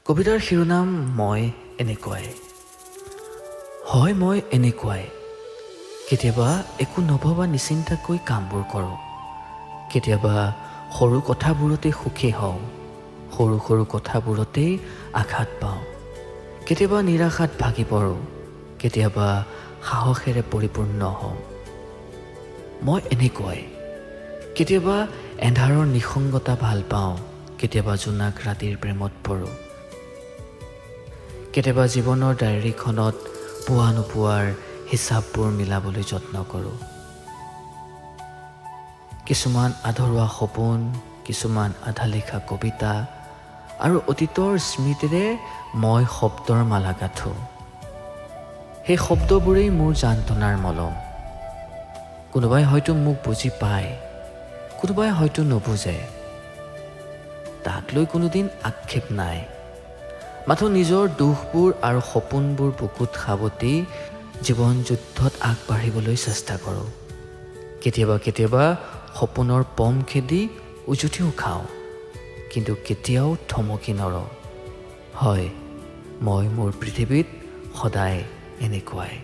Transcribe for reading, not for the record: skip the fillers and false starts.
কবিতাৰ শিৰোনাম মই এনেকুৱাই। হয়, মই এনেকুৱাই। কেতিয়াবা একো নভবা নিচিন্তাকৈ কামবোৰ কৰোঁ। কেতিয়াবা সৰু কথাবোৰতে সুখী হওঁ, সৰু সৰু কথাবোৰতেই আঘাত পাওঁ। কেতিয়াবা নিৰাশাত ভাগি পৰোঁ, কেতিয়াবা সাহসেৰে পৰিপূৰ্ণ হওঁ। মই এনেকুৱাই। কেতিয়াবা এন্ধাৰৰ নিসংগতা ভাল পাওঁ, কেতিয়াবা জোনাক ৰাতিৰ প্ৰেমত পৰোঁ। কেতিয়াবা জীৱনৰ ডায়েৰীখনত পোৱা নোপোৱাৰ হিচাপবোৰ মিলাবলৈ যত্ন কৰোঁ। কিছুমান আধৰুৱা সপোন, কিছুমান আধা লিখা কবিতা আৰু অতীতৰ স্মৃতিৰে মই শব্দৰ মালা গাঁঠো। সেই শব্দবোৰেই মোৰ যান্ত্ৰনাৰ মলম। কোনোবাই হয়তো মোক বুজি পায়, কোনোবাই হয়তো নুবুজে। তাক লৈ কোনোদিন আক্ষেপ নাই। মাথো নিজৰ দুখবোৰ আৰু সপোনবোৰ বুকুত সাৱটি জীৱন যুদ্ধত আগবাঢ়িবলৈ চেষ্টা কৰোঁ। কেতিয়াবা কেতিয়াবা সপোনৰ পম খেদি উজুতিও খাওঁ, কিন্তু কেতিয়াও থমকি নৰওঁ। হয়, মই মোৰ পৃথিৱীত সদায় এনেকুৱাই।